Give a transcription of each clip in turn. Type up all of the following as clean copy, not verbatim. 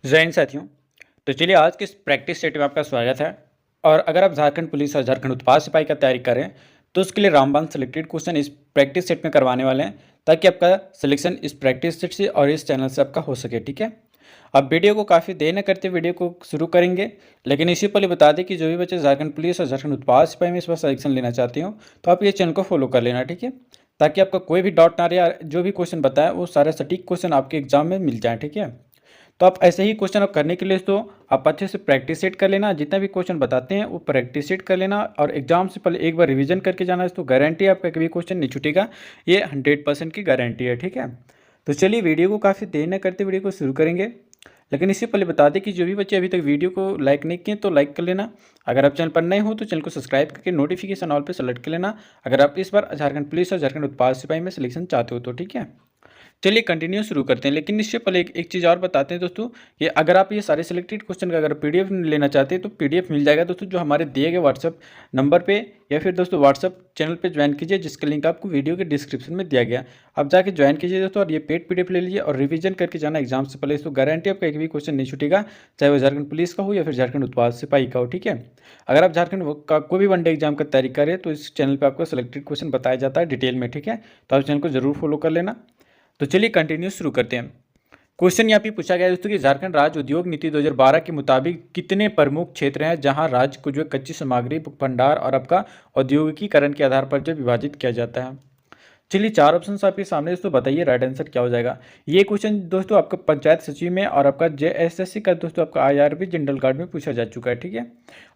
जय हिंद साथियों। तो चलिए आज के इस प्रैक्टिस सेट में आपका स्वागत है। और अगर आप झारखंड पुलिस और झारखंड उत्पाद सिपाही का तैयारी करें तो उसके लिए रामबाण सेलेक्टेड क्वेश्चन इस प्रैक्टिस सेट में करवाने वाले हैं, ताकि आपका सिलेक्शन इस प्रैक्टिस सेट से और इस चैनल से आपका हो सके। ठीक है, अब वीडियो को काफ़ी देर न करते वीडियो को शुरू करेंगे, लेकिन इसी पहले बता दें कि जो भी बच्चे झारखंड पुलिस और झारखंड उत्पाद सिपाही में इस बार सिलेक्शन लेना चाहते हो तो आप ये चैनल को फॉलो कर लेना। ठीक है, ताकि आपका कोई भी डाउट ना रहे, जो भी क्वेश्चन बताएं वो सारे सटीक क्वेश्चन आपके एग्जाम में मिल जाए। ठीक है, तो आप ऐसे ही क्वेश्चन आप करने के लिए तो आप अच्छे से प्रैक्टिस सेट कर लेना, जितना भी क्वेश्चन बताते हैं वो प्रैक्टिस सेट कर लेना और एग्जाम से पहले एक बार रिवीजन करके जाना। तो गारंटी है आपका कभी क्वेश्चन नहीं छूटेगा, ये 100% की गारंटी है। ठीक है, तो चलिए वीडियो को काफ़ी देर न करते वीडियो को शुरू करेंगे, लेकिन इससे पहले बता दें कि जो भी बच्चे अभी तक वीडियो को लाइक नहीं किए तो लाइक कर लेना। अगर आप चैनल पर नए हो तो चैनल को सब्सक्राइब करके नोटिफिकेशन ऑल पे सेलेक्ट कर लेना, अगर आप इस बार झारखंड पुलिस और झारखंड उत्पाद सिपाही में सिलेक्शन चाहते हो तो। ठीक है, चलिए कंटिन्यू शुरू करते हैं, लेकिन इससे पहले एक चीज़ और बताते हैं दोस्तों कि अगर आप ये सारे सिलेक्टेड क्वेश्चन का अगर पीडीएफ लेना चाहते हैं तो पीडीएफ मिल जाएगा दोस्तों, जो हमारे दिए गए व्हाट्सअप नंबर पे, या फिर दोस्तों व्हाट्सअप चैनल पे ज्वाइन कीजिए, जिसका लिंक आपको वीडियो के डिस्क्रिप्शन में दिया गया। आप जाके ज्वाइन कीजिए दोस्तों और ये पेड पीडीएफ ले लीजिए और रिवीजन करके जाना एग्जाम से पहले। तो गारंटी आपका एक भी क्वेश्चन नहीं छूटेगा, चाहे वो झारखंड पुलिस का हो या फिर झारखंड उत्पाद सिपाही का हो। ठीक है, अगर आप झारखंड का कोई भी वनडे एग्जाम का तैयारी करें तो इस चैनल पर आपको सिलेक्टेड क्वेश्चन बताया जाता है डिटेल में। ठीक है, तो आप चैनल को जरूर फॉलो कर लेना। तो चलिए कंटिन्यू शुरू करते हैं। क्वेश्चन यहाँ पे पूछा गया है दोस्तों कि झारखंड राज्य उद्योग नीति 2012 के मुताबिक कितने प्रमुख क्षेत्र हैं जहां राज्य को जो कच्ची सामग्री भंडार और आपका औद्योगिकीकरण के आधार पर जो विभाजित किया जाता है। चलिए चार ऑप्शन आपके सामने दोस्तों, बताइए राइट आंसर क्या हो जाएगा। ये क्वेश्चन दोस्तों आपका पंचायत सचिव में और आपका जेएसएससी का दोस्तों आपका आईआरबी जनरल गार्ड में पूछा जा चुका है। ठीक है,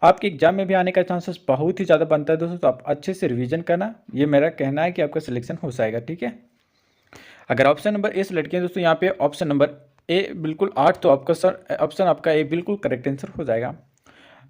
आपके एग्जाम में भी आने का चांसेस बहुत ही ज़्यादा बनता है दोस्तों, तो आप अच्छे से रिविजन करना, ये मेरा कहना है कि आपका सिलेक्शन हो जाएगा। ठीक है, अगर ऑप्शन नंबर ए सेलेक्ट किया दोस्तों, यहाँ पे ऑप्शन नंबर ए बिल्कुल 8, तो आपका सर ऑप्शन आपका ए बिल्कुल करेक्ट आंसर हो जाएगा।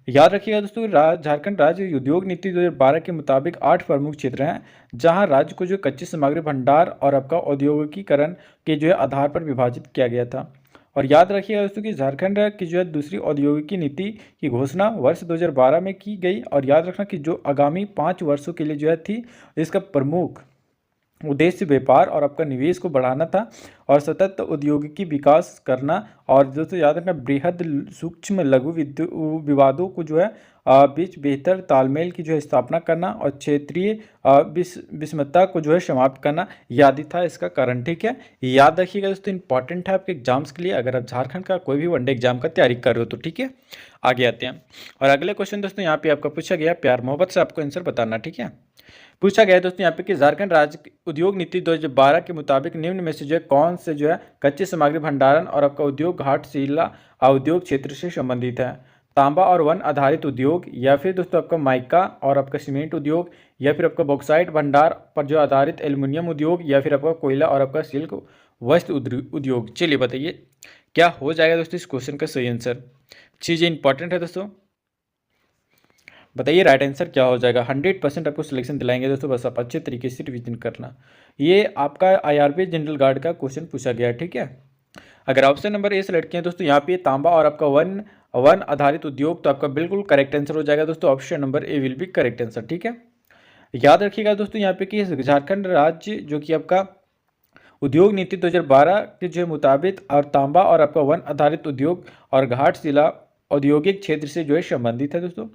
याद रखिएगा दोस्तों, झारखंड राज्य उद्योग नीति 2012 के मुताबिक 8 प्रमुख क्षेत्र हैं जहां राज्य को जो कच्ची सामग्री भंडार और आपका औद्योगिकीकरण के जो है आधार पर विभाजित किया गया था। और याद रखिएगा दोस्तों कि झारखंड की जो है दूसरी औद्योगिकी नीति की घोषणा वर्ष 2012 में की गई, और याद रखना कि जो आगामी 5 वर्षों के लिए जो है थी, इसका प्रमुख उद्देश्य व्यापार और आपका निवेश को बढ़ाना था और सतत औद्योगिकी विकास करना, और दोस्तों याद रखना बृहद सूक्ष्म लघु विवादों को जो है बीच बेहतर तालमेल की जो है स्थापना करना और क्षेत्रीय विषमता को जो है समाप्त करना याद था इसका कारण। ठीक है, याद रखिएगा दोस्तों, इंपॉर्टेंट है आपके एग्जाम्स के लिए, अगर आप झारखंड का कोई भी वनडे एग्जाम का तैयारी कर रहे हो तो। ठीक है, आगे आते हैं और अगले क्वेश्चन दोस्तों यहाँ पे आपका पूछा गया, प्यार मोहब्बत से आपको आंसर बताना। ठीक है, पूछा गया है दोस्तों यहाँ पे कि झारखंड राज्य उद्योग नीति 2012 के मुताबिक निम्न में से जो है कौन से जो है कच्ची सामग्री भंडारण और आपका उद्योग घाटशिला उद्योग क्षेत्र से संबंधित है। तांबा और वन आधारित उद्योग, या फिर दोस्तों आपका माइका और आपका सीमेंट उद्योग, या फिर आपका बॉक्साइट भंडार पर जो आधारित एल्युमिनियम उद्योग, या फिर आपका कोयला और आपका सिल्क वस्त्र उद्योग। चलिए बताइए क्या हो जाएगा दोस्तों इस क्वेश्चन का सही आंसर। चीज़ें इंपॉर्टेंट है दोस्तों, बताइए राइट आंसर क्या हो जाएगा। 100% आपको सिलेक्शन दिलाएंगे दोस्तों, बस आप अच्छे तरीके से रिवीजन करना। ये आपका आईआरबी जनरल गार्ड का क्वेश्चन पूछा गया है। ठीक है, अगर ऑप्शन नंबर ए सेलेक्ट किया दोस्तों, यहाँ पे तांबा और आपका वन वन आधारित उद्योग, तो आपका बिल्कुल करेक्ट आंसर हो जाएगा दोस्तों, option number A will be correct answer. ठीक है, याद रखिएगा दोस्तों यहाँ पे कि झारखंड राज्य जो कि आपका उद्योग नीति 2012 के जो मुताबिक और तांबा और आपका वन आधारित उद्योग और घाटशिला औद्योगिक क्षेत्र से जो है संबंधित है दोस्तों।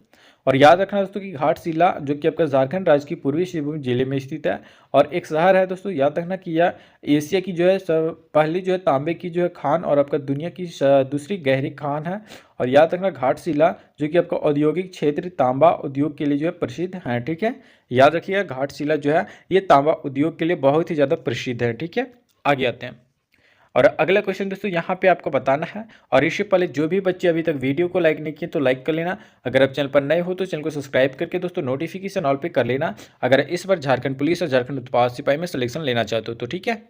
और याद रखना दोस्तों कि घाटशिला जो कि आपका झारखंड राज्य की पूर्वी सिंहभूम जिले में स्थित है और एक शहर है दोस्तों। याद रखना कि यह एशिया की जो है पहली जो है तांबे की जो है खान और आपका दुनिया की दूसरी गहरी खान है। और याद रखना घाटशिला जो कि आपका औद्योगिक क्षेत्र तांबा उद्योग के लिए जो है प्रसिद्ध है। ठीक है, याद रखिएगा घाटशिला जो है ये तांबा उद्योग के लिए बहुत ही ज़्यादा प्रसिद्ध है। ठीक है, आगे आते हैं और अगला क्वेश्चन दोस्तों यहाँ पे आपको बताना है। और इससे पहले जो भी बच्चे अभी तक वीडियो को लाइक नहीं किए तो लाइक कर लेना, अगर आप चैनल पर नए हो तो चैनल को सब्सक्राइब करके दोस्तों नोटिफिकेशन ऑल पे कर लेना, अगर इस बार झारखंड पुलिस और झारखंड उत्पाद सिपाही में सिलेक्शन लेना चाहते हो तो। ठीक है,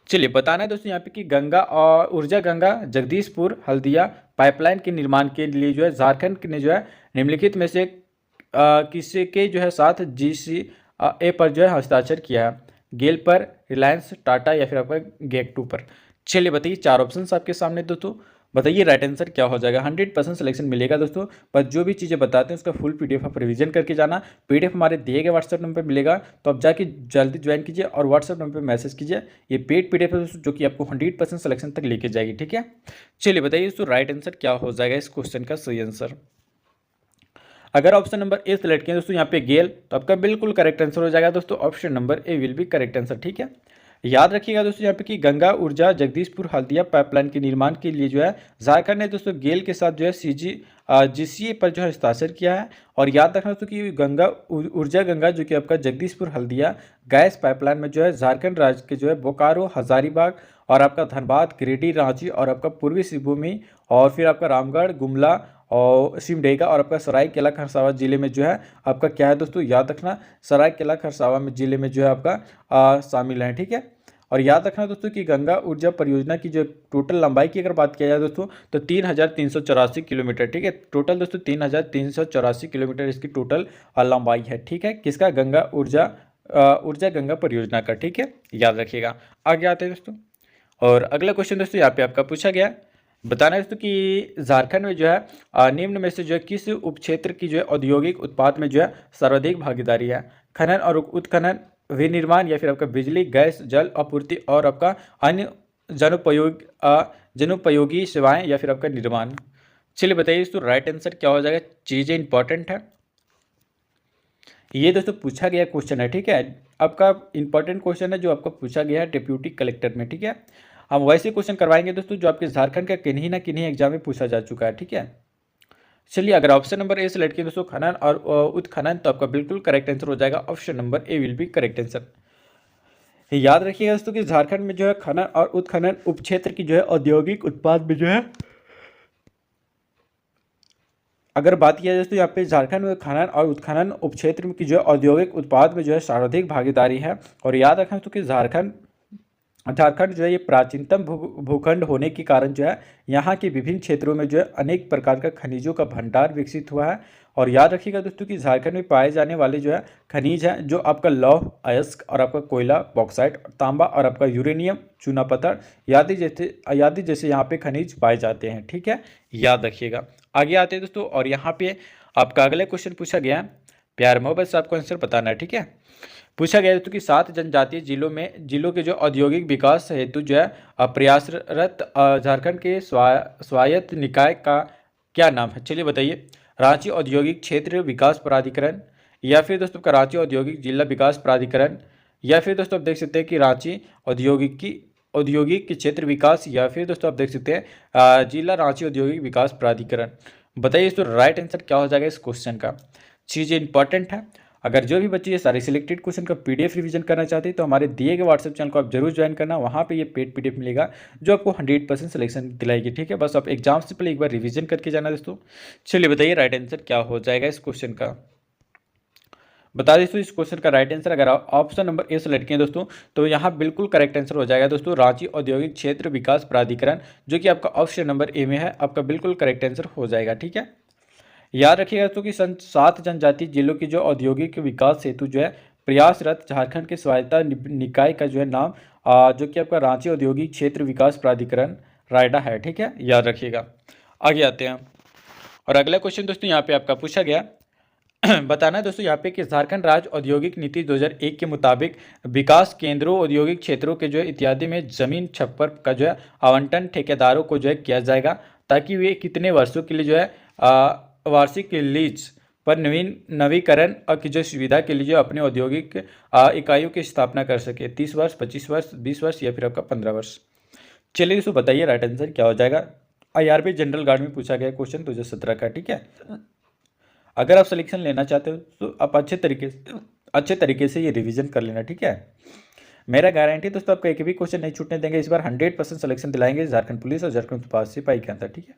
चलिए बताना है दोस्तों यहाँ पे कि गंगा और ऊर्जा गंगा जगदीशपुर हल्दिया पाइपलाइन के निर्माण के लिए जो है झारखंड ने जो है निम्नलिखित में से किसी के जो है साथ GCA पर जो है हस्ताक्षर किया है। गेल पर, रिलायंस, टाटा या फिर आपका गेक टू पर। चलिए बताइए चार ऑप्शंस आपके सामने दोस्तों, बताइए राइट आंसर क्या हो जाएगा। 100% सिलेक्शन मिलेगा दोस्तों, पर जो भी चीज़ें बताते हैं उसका फुल पीडीएफ आप रिवीजन करके जाना। पीडीएफ हमारे दिए गए व्हाट्सएप नंबर पर मिलेगा, तो आप जाके जल्दी ज्वाइन कीजिए और व्हाट्सएप नंबर पर मैसेज कीजिए। ये पेड पीडीएफ है दोस्तों, जो कि आपको 100% सिलेक्शन तक लेके जाएगी। ठीक है, चलिए बताइए दोस्तों राइट आंसर क्या हो जाएगा इस क्वेश्चन का सही आंसर। अगर ऑप्शन नंबर ए सेलेक्ट किया दोस्तों यहाँ पे गेल, तो आपका बिल्कुल करेक्ट आंसर हो जाएगा दोस्तों, option number A will be correct answer. ठीक है, याद रखिएगा दोस्तों यहाँ पे कि गंगा ऊर्जा जगदीशपुर हल्दिया पाइपलाइन के निर्माण के लिए जो है झारखंड ने दोस्तों गेल के साथ जो है जीसीए पर जो है हस्ताक्षर किया है। और याद रखना दोस्तों कि ऊर्जा गंगा जो कि आपका जगदीशपुर हल्दिया गैस पाइपलाइन में जो है झारखंड राज्य के जो है बोकारो, हजारीबाग और आपका धनबाद, गिरिडीह, रांची और आपका पूर्वी सिंहभूमि और फिर आपका रामगढ़, गुमला और सिमडेगा और आपका सरायकेला खरसावां जिले में जो है आपका क्या है दोस्तों, याद रखना सरायकेला खरसावां में जिले में जो है आपका शामिल है। ठीक है, और याद रखना दोस्तों कि गंगा ऊर्जा परियोजना की जो टोटल लंबाई की अगर बात किया जाए दोस्तों, तो 3,384 किलोमीटर। ठीक है, टोटल दोस्तों 3,384 किलोमीटर इसकी टोटल लंबाई है। ठीक है, किसका, गंगा ऊर्जा गंगा परियोजना का। ठीक है, याद रखिएगा। आगे आते हैं दोस्तों, और अगला क्वेश्चन दोस्तों यहाँ पे आपका पूछा गया, बताना है दोस्तों कि झारखंड में जो है निम्न में से जो है किस उपक्षेत्र की जो है औद्योगिक उत्पाद में जो है सर्वाधिक भागीदारी है। खनन और उत्खनन, विनिर्माण या फिर आपका बिजली, गैस, जल आपूर्ति और आपका अन्य जनोपयोगी सेवाएं या फिर आपका निर्माण। चलिए बताइए दोस्तों राइट आंसर क्या हो जाएगा। चीज़ें इंपॉर्टेंट है, ये दोस्तों पूछा गया क्वेश्चन है। ठीक है, आपका इंपॉर्टेंट क्वेश्चन है जो आपका पूछा गया है डिप्यूटी कलेक्टर में। ठीक है, हम वैसे क्वेश्चन करवाएंगे दोस्तों जो आपके झारखंड का किन्हीं ना किन्हीं एग्जाम में पूछा जा चुका है। ठीक है, चलिए अगर ऑप्शन नंबर ए सेलेक्ट किया दोस्तों खनन और उत्खनन, तो आपका बिल्कुल करेक्ट आंसर हो जाएगा, option number A will be correct answer. याद रखिएगा दोस्तों कि झारखंड में जो है खनन और उत्खनन उपक्षेत्र की जो है औद्योगिक उत्पाद में जो है अगर बात किया जाए तो यहाँ पे झारखंड में खनन और उत्खनन उपक्षेत्र की जो है औद्योगिक उत्पाद में जो है सर्वाधिक भागीदारी है। और याद रखना तो कि झारखंड जो है ये प्राचीनतम भूखंड होने के कारण जो है यहाँ के विभिन्न क्षेत्रों में जो है अनेक प्रकार का खनिजों का भंडार विकसित हुआ है। और याद रखिएगा दोस्तों कि झारखंड में पाए जाने वाले जो है खनिज हैं जो आपका लौह, अयस्क और आपका कोयला, बॉक्साइट, तांबा और आपका यूरेनियम, चूना पत्थर आदि जैसे यहाँ पे खनिज पाए जाते हैं। ठीक है, याद रखिएगा। आगे आते हैं दोस्तों, और यहाँ पे आपका अगला क्वेश्चन पूछा गया, प्यार मोहब्बत से आपको आंसर बताना है। ठीक है, पूछा गया दोस्तों कि 7 जनजातीय जिलों के जो औद्योगिक विकास हेतु जो है प्रयासरत झारखंड के स्वायत्त निकाय का क्या नाम है। चलिए बताइए, रांची औद्योगिक क्षेत्र विकास प्राधिकरण, या फिर दोस्तों का रांची औद्योगिक जिला विकास प्राधिकरण, या फिर दोस्तों आप देख सकते हैं कि रांची औद्योगिक क्षेत्र विकास, या फिर दोस्तों आप देख सकते हैं जिला रांची औद्योगिक विकास प्राधिकरण। बताइए दोस्तों राइट आंसर क्या हो जाएगा इस क्वेश्चन का। चीज़ें इंपॉर्टेंट है, अगर जो भी बच्चे ये सारे सिलेक्टेड क्वेश्चन का पीडीएफ रिवीजन करना चाहते हैं तो हमारे दिए गए व्हाट्सएप चैनल को आप जरूर ज्वाइन करना, वहाँ पे ये पेड पीडीएफ मिलेगा जो आपको 100% सिलेक्शन दिलाएगी। ठीक है, बस आप एग्जाम से पहले एक बार रिवीजन करके जाना दोस्तों। चलिए बताइए राइट आंसर क्या हो जाएगा इस क्वेश्चन का। बता दें इस क्वेश्चन का राइट आंसर अगर ऑप्शन नंबर ए सेलेक्ट किए दोस्तों, तो यहाँ बिल्कुल करेक्ट आंसर हो जाएगा दोस्तों, रांची औद्योगिक क्षेत्र विकास प्राधिकरण, जो कि आपका ऑप्शन नंबर ए में है, आपका बिल्कुल करेक्ट आंसर हो जाएगा। ठीक है, याद रखिएगा दोस्तों कि 7 जनजातीय जिलों की जो औद्योगिक विकास हेतु जो है प्रयासरत झारखंड के स्वायत्ता निकाय का जो है नाम जो कि आपका रांची औद्योगिक क्षेत्र विकास प्राधिकरण रायडा है। ठीक है, याद रखिएगा। आगे आते हैं, और अगला क्वेश्चन दोस्तों यहाँ पे आपका पूछा गया, बताना है दोस्तों यहाँ पे कि झारखंड राज्य औद्योगिक नीति 2001 के मुताबिक विकास केंद्रों, औद्योगिक क्षेत्रों के जो है इत्यादि में जमीन छप्पर का जो है आवंटन ठेकेदारों को जो है किया जाएगा, ताकि वे कितने वर्षों के लिए जो है वार्षिक लीज पर नवीकरण की जो सुविधा के लिए जो अपने औद्योगिक इकाइयों की स्थापना कर सके, 30 वर्ष, 25 वर्ष, 20 वर्ष या फिर आपका 15 वर्ष। चलिए दोस्तों बताइए राइट आंसर क्या हो जाएगा। IRB जनरल गार्ड में पूछा गया क्वेश्चन 2017 का। ठीक है, अगर आप सिलेक्शन लेना चाहते हो तो आप अच्छे तरीके से ये रिवीजन कर लेना। ठीक है, मेरा गारंटी दोस्तों आपका एक भी क्वेश्चन नहीं छूटने देंगे, इस बार 100% सिलेक्शन दिलाएंगे झारखंड पुलिस और झारखंड उत्पाद सिपाही के अंदर। ठीक है,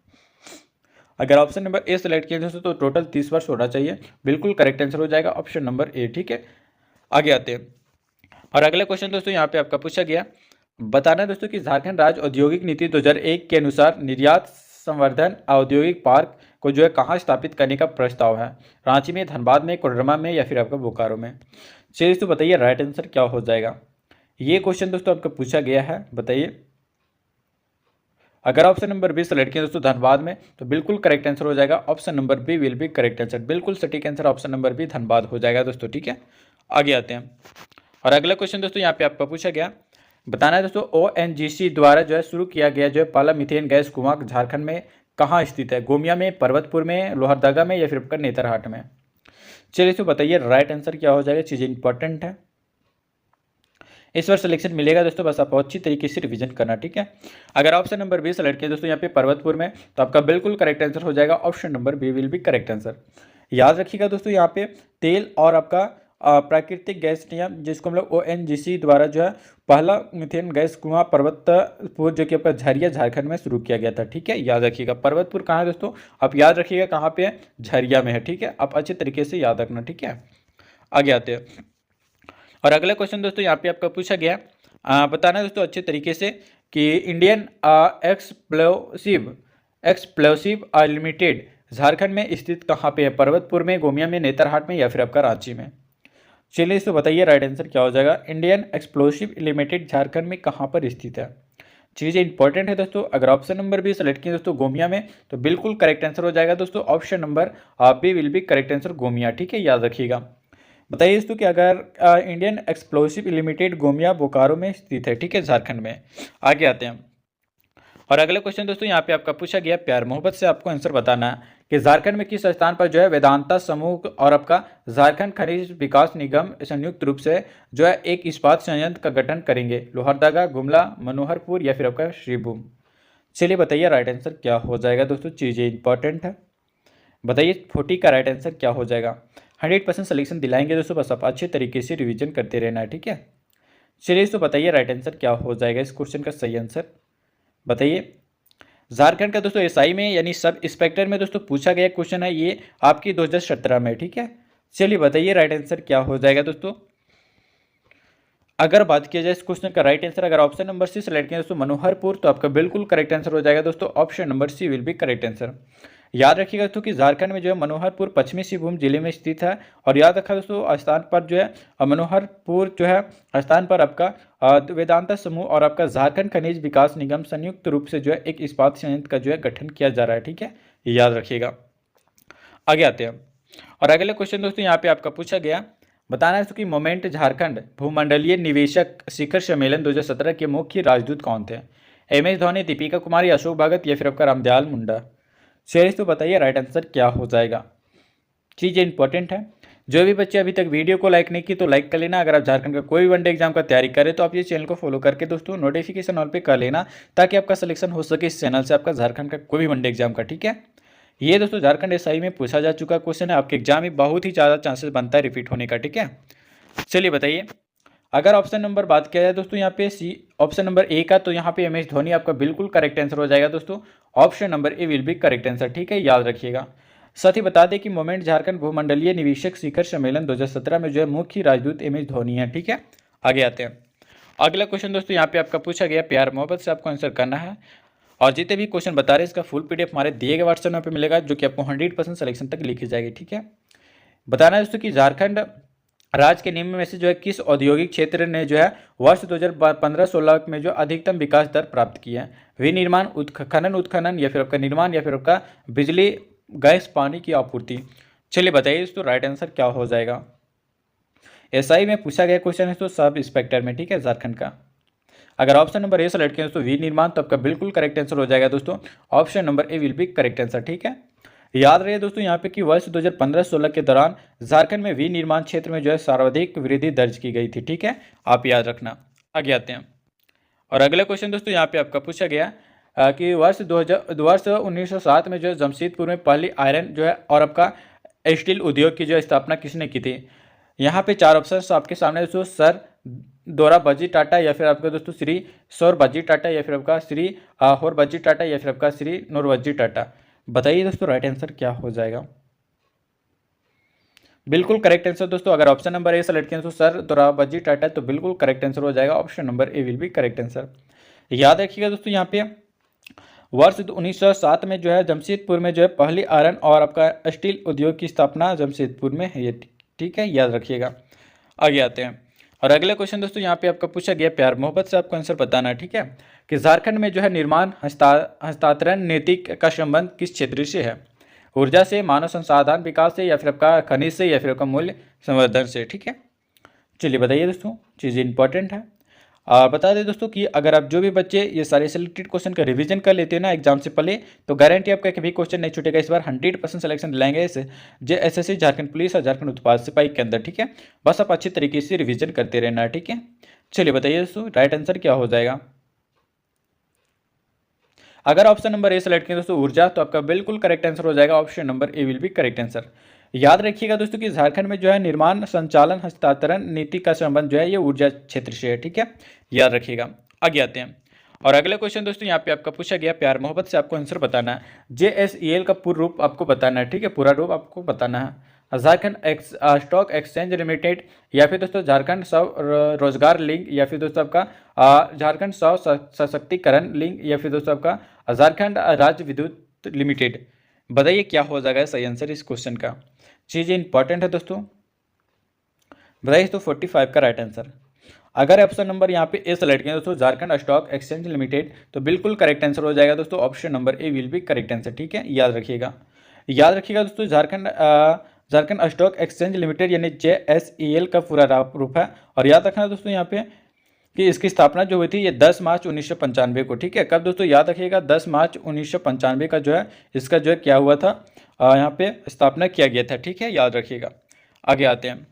अगर ऑप्शन नंबर ए सेलेक्ट किया दोस्तों तो टोटल 30 वर्ष होना चाहिए, बिल्कुल करेक्ट आंसर हो जाएगा ऑप्शन नंबर ए। ठीक है, आगे आते हैं, और अगला क्वेश्चन दोस्तों यहाँ पे आपका पूछा गया, बताना है दोस्तों कि झारखंड राज्य औद्योगिक नीति 2001 के अनुसार निर्यात संवर्धन औद्योगिक पार्क को जो है कहाँ स्थापित करने का प्रस्ताव है, रांची में, धनबाद में, कोडरमा में या फिर आपका बोकारो में। चलिए दोस्तों बताइए राइट आंसर क्या हो जाएगा। ये क्वेश्चन दोस्तों आपका पूछा गया है, बताइए। अगर ऑप्शन नंबर बी सेलेक्ट किया दोस्तों धनबाद में, तो बिल्कुल करेक्ट आंसर हो जाएगा option number B will be correct answer. बिल्कुल सटीक आंसर ऑप्शन नंबर बी धनबाद हो जाएगा दोस्तों, ठीक है। आगे आते हैं और अगला क्वेश्चन दोस्तों यहाँ पे आपका पूछा गया, बताना है दोस्तों ONGC द्वारा जो है शुरू किया गया जो है पहला मीथेन गैस कुआं झारखंड में कहाँ स्थित है? गोमिया में, पर्वतपुर में, लोहरदगा में या फिर आपका नेतरहाट में? चलिए तो बताइए राइट आंसर क्या हो जाएगा, चीज़ें इंपॉर्टेंट है, इस बार सिलेक्शन मिलेगा दोस्तों, बस आप अच्छी तरीके से रिवीजन करना, ठीक है। अगर ऑप्शन नंबर बी सेलेक्ट किया दोस्तों यहाँ पे पर्वतपुर में, तो आपका बिल्कुल करेक्ट आंसर हो जाएगा option number B will be correct answer. याद रखिएगा दोस्तों यहाँ पे तेल और आपका प्राकृतिक गैस नियम, जिसको हम लोग ONGC द्वारा जो है पहला मीथेन गैस कुआं पर्वतपुर जो कि आपका झरिया झारखंड में शुरू किया गया था, ठीक है। याद रखिएगा पर्वतपुर कहाँ है दोस्तों, आप याद रखिएगा कहाँ पे है, झरिया में है, ठीक है। आप अच्छे तरीके से याद रखना, ठीक है। आगे आते हैं और अगला क्वेश्चन दोस्तों यहाँ पे आपका पूछा गया, बताना दोस्तों अच्छे तरीके से कि इंडियन एक्सप्लोसिव लिमिटेड झारखंड में स्थित कहाँ पे है? पर्वतपुर में, गोमिया में, नेतरहाट में या फिर आपका रांची में? चलिए तो बताइए राइट आंसर क्या हो जाएगा। इंडियन एक्सप्लोसिव लिमिटेड झारखंड में कहाँ पर स्थित है? चीज़ें इंपॉर्टेंट है दोस्तों। अगर ऑप्शन नंबर बी सेलेक्ट किए दोस्तों गोमिया में, तो बिल्कुल करेक्ट आंसर हो जाएगा दोस्तों option number B will be correct answer Gomia, ठीक है। याद रखिएगा। बताइए दोस्तों कि अगर Indian explosive limited Gomia Bokaro में स्थित है, ठीक है, झारखंड में। आगे आते हैं और अगले क्वेश्चन दोस्तों यहाँ पे आपका पूछा गया, प्यार मोहब्बत से आपको आंसर बताना है कि झारखंड में किस स्थान पर जो है वेदांता समूह और आपका झारखंड खनिज विकास निगम संयुक्त रूप से जो है एक इस्पात संयंत्र का गठन करेंगे? लोहरदगा, गुमला, मनोहरपुर या फिर आपका श्रीभूम? चलिए बताइए राइट आंसर क्या हो जाएगा दोस्तों, चीज़ें इंपॉर्टेंट है, बताइए 40 का राइट आंसर क्या हो जाएगा। 100% सलेक्शन दिलाएंगे दोस्तों, बस आप अच्छे तरीके से रिवीजन करते रहना है, ठीक है। चलिए तो बताइए राइट आंसर क्या हो जाएगा इस क्वेश्चन का सही आंसर, बताइए। झारखंड का दोस्तों एसआई में यानी सब इंस्पेक्टर में दोस्तों पूछा गया क्वेश्चन है, ये आपकी 2017 में, ठीक है। चलिए बताइए राइट आंसर क्या हो जाएगा दोस्तों। अगर बात किया जाए इस क्वेश्चन का राइट आंसर, अगर ऑप्शन नंबर सी सेलेक्ट किया दोस्तों मनोहरपुर, तो आपका बिल्कुल करेक्ट आंसर हो जाएगा दोस्तों option number C will be correct answer. याद रखिएगा दोस्तों कि झारखंड में जो है मनोहरपुर पश्चिमी सिंहभूम जिले में स्थित है, और याद रखा दोस्तों स्थान पर जो है मनोहरपुर जो है स्थान पर आपका वेदांता समूह और आपका झारखंड खनिज विकास निगम संयुक्त रूप से जो है एक इस्पात संयंत्र का जो है गठन किया जा रहा है, ठीक है, याद रखिएगा। आगे आते हैं और अगले क्वेश्चन दोस्तों यहाँ पे आपका पूछा गया, बताना है कि मोमेंट झारखंड भूमंडलीय निवेशक शिखर सम्मेलन 2017 के मुख्य राजदूत कौन थे? MS धोनी, दीपिका कुमारी, अशोक भगत या फिर आपका रामदयाल मुंडा? चलिए तो बताइए राइट आंसर क्या हो जाएगा, चीज़ें इंपॉर्टेंट है। जो भी बच्चे अभी तक वीडियो को लाइक नहीं की तो लाइक कर लेना। अगर आप झारखंड का कोई भी वनडे एग्जाम का तैयारी करें तो आप ये चैनल को फॉलो करके दोस्तों नोटिफिकेशन ऑल पे कर लेना, ताकि आपका सिलेक्शन हो सके इस चैनल से आपका झारखंड का कोई भी वनडे एग्जाम का, ठीक है। ये दोस्तों झारखंड एसआई में पूछा जा चुका क्वेश्चन है, आपके एग्जाम में बहुत ही ज़्यादा चांसेस बनता है रिपीट होने का, ठीक है। चलिए बताइए, अगर ऑप्शन नंबर बात किया जाए दोस्तों यहाँ पे सी ऑप्शन नंबर ए का, तो यहाँ पे MS धोनी आपका बिल्कुल करेक्ट आंसर हो जाएगा दोस्तों option number A will be correct answer, ठीक है, याद रखिएगा। साथ ही बता दें कि मोमेंट झारखंड भूमंडलीय निवेशक शिखर सम्मेलन 2017 में जो है मुख्य राजदूत MS धोनी है, ठीक है। आगे आते हैं, अगला क्वेश्चन दोस्तों यहाँ पे आपका पूछा गया, प्यार मोहब्बत से आपको आंसर करना है, और जितने भी क्वेश्चन बता रहे हैं इसका फुल PDF हमारे दिए गए व्हाट्सएप नंबर पर मिलेगा, जो कि आपको 100% सलेक्शन तक लिखी जाएगी, ठीक है। बताना है दोस्तों कि झारखंड राज्य के निम्न में से जो है किस औद्योगिक क्षेत्र ने जो है वर्ष 2015-16 में जो अधिकतम विकास दर प्राप्त की है? विनिर्माण, खनन उत्खनन या फिर आपका निर्माण या फिर आपका बिजली, गैस, पानी की आपूर्ति? चलिए बताइए दोस्तों राइट आंसर क्या हो जाएगा। एसआई में पूछा गया क्वेश्चन है तो सब इंस्पेक्टर में, ठीक है, झारखंड का। अगर ऑप्शन नंबर ए सेलेक्ट किया दोस्तों विनिर्माण, तो आपका बिल्कुल करेक्ट आंसर हो जाएगा दोस्तों option number A will be correct answer, ठीक है। याद रहे दोस्तों यहाँ पे कि वर्ष 2015-16 के दौरान झारखंड में विनिर्माण क्षेत्र में जो है सर्वाधिक वृद्धि दर्ज की गई थी, ठीक है, आप याद रखना। आगे आते हैं और अगला क्वेश्चन दोस्तों यहाँ पे आपका पूछा गया कि वर्ष 1907 में जो है जमशेदपुर में पहली आयरन जो है और आपका स्टील उद्योग की जो स्थापना किसने की थी? यहाँ पे 4 ऑप्शन आपके सामने दोस्तों, सर दोराबजी टाटा या फिर आपका दोस्तों श्री सौरभजी टाटा या फिर आपका श्री होरबजी टाटा या फिर आपका श्री नूरबजी टाटा? बताइए दोस्तों राइट आंसर क्या हो जाएगा। बिल्कुल करेक्ट आंसर दोस्तों, अगर ऑप्शन नंबर ए सेलेक्ट किया तो सर दोराबजी टाटा, तो बिल्कुल करेक्ट आंसर हो जाएगा option number A will be correct answer. याद रखिएगा दोस्तों यहाँ पे वर्ष 1907 में जो है जमशेदपुर में जो है पहली आयरन और आपका स्टील उद्योग की स्थापना जमशेदपुर में है, ये ठीक है, याद रखिएगा। आगे आते हैं और अगला क्वेश्चन दोस्तों यहाँ पे आपका पूछा गया प्यार मोहब्बत से आपको आंसर बताना है, ठीक है, कि झारखंड में जो है निर्माण हस्तांतरण नीति का संबंध किस क्षेत्र से है? ऊर्जा से, मानव संसाधन विकास से, या फिर आपका खनिज से, या फिर आपका मूल्य संवर्धन से, ठीक है। चलिए बताइए दोस्तों, चीज़ें इंपॉर्टेंट है। बता दें दोस्तों कि अगर आप जो भी बच्चे ये सारे सिलेक्टेड क्वेश्चन का रिवीजन कर लेते हैं ना एग्जाम से पहले, तो गारंटी आपका कभी क्वेश्चन नहीं छूटेगा। इस बार 100% सिलेक्शन दिलाएंगे इस एसएससी झारखंड पुलिस और झारखंड उत्पाद सिपाही के अंदर, ठीक है। बस आप अच्छी तरीके से रिवीजन करते रहना है, ठीक है। चलिए बताइए दोस्तों, राइट आंसर क्या हो जाएगा? अगर ऑप्शन नंबर ए सेलेक्ट करें दोस्तों ऊर्जा, तो आपका बिल्कुल करेक्ट आंसर हो जाएगा option number A will be correct answer. याद रखिएगा दोस्तों कि झारखंड में जो है निर्माण संचालन हस्तांतरण नीति का संबंध जो है ये ऊर्जा क्षेत्र से है, ठीक है, याद रखिएगा। आगे आते हैं और अगला क्वेश्चन दोस्तों यहाँ पे आपका पूछा गया प्यार मोहब्बत से आपको आंसर बताना है। JSEL का पूर्ण रूप आपको बताना है, ठीक है, पूरा रूप आपको बताना है। झारखंड स्टॉक एक्सचेंज लिमिटेड, या फिर दोस्तों झारखंड रोजगार लिंक, या फिर दोस्तों आपका झारखंड सशक्तिकरण लिंक, या फिर दोस्तों आपका झारखंड राज्य विद्युत लिमिटेड। बताइए क्या हो जाएगा सही आंसर इस क्वेश्चन का? चीज़ें इंपॉर्टेंट है दोस्तों, बताइए तो 45 का राइट आंसर। अगर ऑप्शन नंबर यहाँ पे ए सेलेक्ट करें दोस्तों झारखंड स्टॉक एक्सचेंज लिमिटेड, तो बिल्कुल करेक्ट आंसर हो जाएगा दोस्तों option number A will be correct answer, ठीक है, याद रखिएगा। याद रखिएगा दोस्तों झारखंड स्टॉक एक्सचेंज लिमिटेड यानी JSEL का पूरा रूप है। और याद रखना दोस्तों यहाँ पे कि इसकी स्थापना जो हुई थी ये 10 मार्च 1995 को, ठीक है। कब दोस्तों? याद रखिएगा 10 मार्च 1995 का जो है इसका जो है क्या हुआ था, यहाँ पे स्थापना किया गया था, ठीक है, याद रखिएगा। आगे आते हैं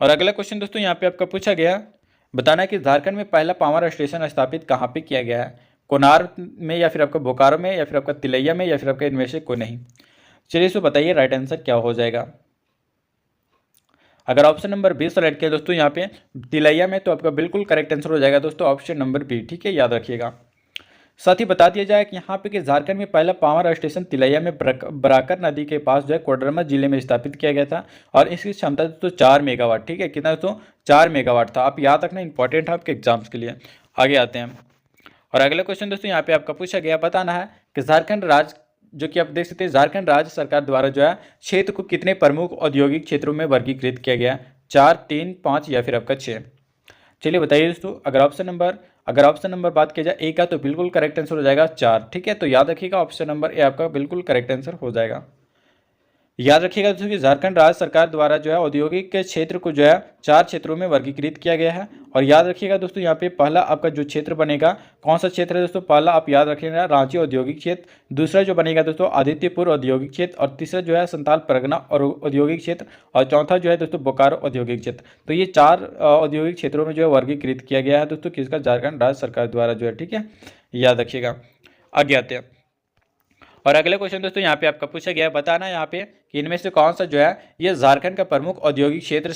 और अगला क्वेश्चन दोस्तों यहाँ पे आपका पूछा गया, बताना है कि झारखंड में पहला पावर स्टेशन स्थापित कहाँ पे किया गया है? कोनार में, या फिर आपका बोकारो में, या फिर आपका तिलैया में, या फिर आपका इनमें से कोई नहीं। चलिए इसको बताइए राइट आंसर क्या हो जाएगा। अगर ऑप्शन नंबर बी सेलेक्ट किया दोस्तों यहाँ पे तिलैया में, तो आपका बिल्कुल करेक्ट आंसर हो जाएगा दोस्तों ऑप्शन नंबर बी, ठीक है, याद रखिएगा। साथ ही बता दिया जाए कि यहाँ पे कि झारखंड में पहला पावर स्टेशन तिलैया में बराकर नदी के पास जो है कोडरमा जिले में स्थापित किया गया था और इसकी क्षमता दोस्तों 4 मेगावाट, ठीक है, कितना दोस्तों? 4 मेगावाट था। आप याद रखना, इंपॉर्टेंट है आपके एग्जाम्स के लिए। आगे आते हैं और अगला क्वेश्चन दोस्तों यहाँ पे आपका पूछा गया, बताना है कि झारखंड राज्य, जो कि आप देख सकते हैं झारखंड राज्य सरकार द्वारा जो है क्षेत्र को कितने प्रमुख औद्योगिक क्षेत्रों में वर्गीकृत किया गया? 4, 3, 5 या फिर आपका 6। चलिए बताइए दोस्तों। अगर ऑप्शन नंबर बात किया जाए ए का, तो बिल्कुल करेक्ट आंसर हो जाएगा 4, ठीक है, तो याद रखिएगा ऑप्शन नंबर ए आपका बिल्कुल करेक्ट आंसर हो जाएगा। याद रखिएगा दोस्तों कि झारखंड राज्य सरकार द्वारा जो है औद्योगिक के क्षेत्र को जो है 4 क्षेत्रों में वर्गीकृत किया गया है। और याद रखिएगा दोस्तों यहाँ पे पहला आपका जो क्षेत्र बनेगा, कौन सा क्षेत्र है दोस्तों? पहला आप याद रखिएगा रांची औद्योगिक क्षेत्र, दूसरा जो बनेगा दोस्तों आदित्यपुर औद्योगिक क्षेत्र, और तीसरा जो है संताल परगना और औद्योगिक क्षेत्र, और चौथा जो है दोस्तों बोकारो औद्योगिक क्षेत्र। तो ये 4 औद्योगिक क्षेत्रों में जो है वर्गीकृत किया गया है दोस्तों किसका? झारखंड राज्य सरकार द्वारा जो है, ठीक है, याद रखिएगा। आगे आते हैं और अगले क्वेश्चन दोस्तों यहाँ पे आपका पूछा गया है, बताना यहाँ पे कि इनमें से कौन सा जो है ये झारखंड का प्रमुख औद्योगिक क्षेत्र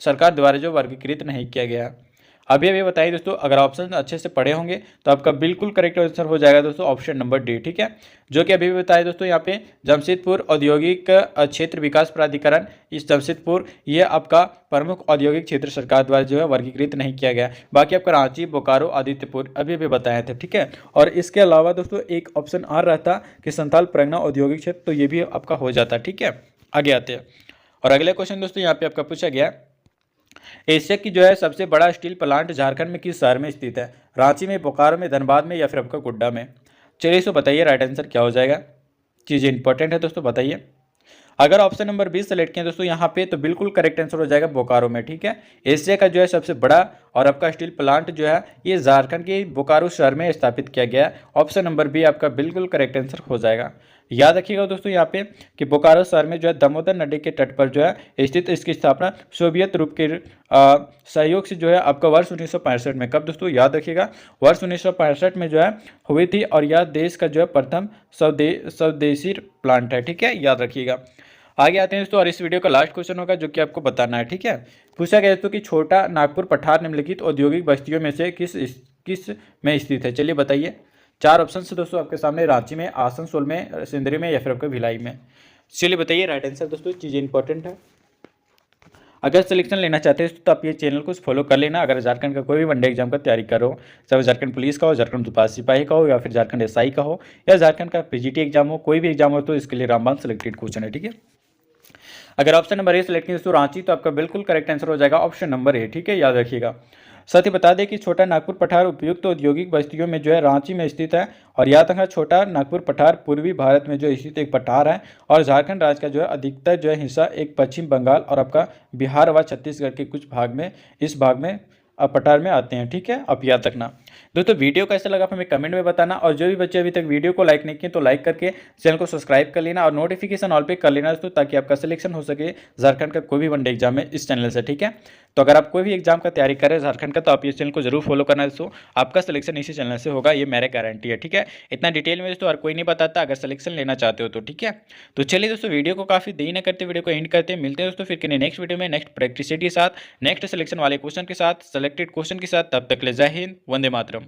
सरकार द्वारा जो वर्गीकृत नहीं किया गया है। अभी अभी बताइए दोस्तों, अगर ऑप्शन अच्छे से पढ़े होंगे तो आपका बिल्कुल करेक्ट आंसर हो जाएगा दोस्तों ऑप्शन नंबर डी, ठीक है, जो कि अभी भी बताया दोस्तों यहाँ पे जमशेदपुर औद्योगिक क्षेत्र विकास प्राधिकरण, इस जमशेदपुर ये आपका प्रमुख औद्योगिक क्षेत्र सरकार द्वारा जो है वर्गीकृत नहीं किया गया। बाकी आपका रांची, बोकारो, आदित्यपुर अभी भी बताए थे, ठीक है। और इसके अलावा दोस्तों एक ऑप्शन आ रहता कि संथाल परगना औद्योगिक क्षेत्र, तो ये भी आपका हो जाता, ठीक है। आगे आते हैं और अगले क्वेश्चन दोस्तों यहाँ पे आपका पूछा गया, एशिया की जो है सबसे बड़ा स्टील प्लांट झारखंड में किस शहर में स्थित है? रांची में, बोकारो में, धनबाद में, या फिर आपका गोड्डा में। चलिए इसको बताइए राइट आंसर क्या हो जाएगा। चीज़ें इंपॉर्टेंट है दोस्तों, बताइए। अगर ऑप्शन नंबर 20 सेलेक्ट किया दोस्तों यहाँ पे, तो बिल्कुल करेक्ट आंसर हो जाएगा बोकारो में, ठीक है। एशिया का जो है सबसे बड़ा और आपका स्टील प्लांट जो है ये झारखंड के बोकारो शहर में स्थापित किया गया है। ऑप्शन नंबर बी आपका बिल्कुल करेक्ट आंसर हो जाएगा। याद रखिएगा दोस्तों यहाँ पे कि बोकारो शहर में जो है दामोदर नदी के तट पर जो है स्थित, इसकी स्थापना सोवियत रूप के सहयोग से जो है आपका वर्ष 1965 में, कब दोस्तों? याद रखिएगा वर्ष 1965 में जो है हुई थी। और यह देश का जो है प्रथम स्वदेशी प्लांट है, ठीक है, याद रखिएगा। आगे आते हैं दोस्तों और इस वीडियो का लास्ट क्वेश्चन होगा जो कि आपको बताना है, ठीक है। पूछा गया दोस्तों कि छोटा नागपुर पठार निम्नलिखित औद्योगिक बस्तियों में से किस में स्थित है? चलिए बताइए। 4 ऑप्शन से दोस्तों आपके सामने, रांची में, आसनसोल में, सिंदरी में, या फिर आपके भिलाई में। चलिए बताइए राइट आंसर दोस्तों, चीज़ें इंपॉर्टेंट है। अगर सिलेक्शन लेना चाहते हैं तो आप ये चैनल को फॉलो कर लेना। अगर झारखंड का कोई भी वनडे एग्जाम का तैयारी कर रहे हो, चाहे झारखंड पुलिस का हो, झारखंड उत्पाद सिपाही का हो, या फिर झारखंड एसआई का हो, या झारखंड का पीजीटी एग्जाम हो, कोई भी एग्जाम हो, तो इसके लिए रामबाण सिलेक्टेड क्वेश्चन है, ठीक है। अगर ऑप्शन नंबर ए सेलेक्ट किया दोस्तों रांची, तो आपका बिल्कुल करेक्ट आंसर हो जाएगा ऑप्शन नंबर ए। ठीक है, याद रखिएगा। साथ ही बता दें कि छोटा नागपुर पठार उपयुक्त औद्योगिक बस्तियों में जो है रांची में स्थित है। और याद रखना, छोटा नागपुर पठार पूर्वी भारत में जो स्थित एक पठार है। और झारखंड राज्य का जो है अधिकतर जो है हिस्सा एक पश्चिम बंगाल और आपका बिहार व छत्तीसगढ़ के कुछ भाग में, इस भाग में पठार में आते हैं। ठीक है, आप याद रखना। दोस्तों वीडियो कैसा लगा आप हमें कमेंट में बताना। और जो भी बच्चे अभी तक वीडियो को लाइक नहीं किए तो लाइक करके चैनल को सब्सक्राइब कर लेना और नोटिफिकेशन ऑल पे कर लेना दोस्तों, ताकि आपका सिलेक्शन हो सके झारखंड का कोई भी वनडे एग्जाम है इस चैनल से। ठीक है, तो अगर आप कोई भी एग्जाम का तैयारी कर रहे हैं झारखंड का, तो आप इस चैनल को जरूर फॉलो करना दोस्तों, आपका सिलेक्शन इसी चैनल से होगा, ये मेरा गारंटी है। ठीक है, इतना डिटेल में दोस्तों हर कोई नहीं बताता अगर सिलेक्शन लेना चाहते हो तो। ठीक है, तो चलिए दोस्तों वीडियो को काफी देरी न करते वीडियो को एंड करते हैं। मिलते हैं दोस्तों फिर किसी नेक्स्ट वीडियो में नेक्स्ट प्रैक्टिस सेट के साथ, नेक्स्ट सिलेक्शन वाले क्वेश्चन के साथ, सेलेक्टेड क्वेश्चन के साथ। तब तक ले जय हिंद, वंदे मातरम।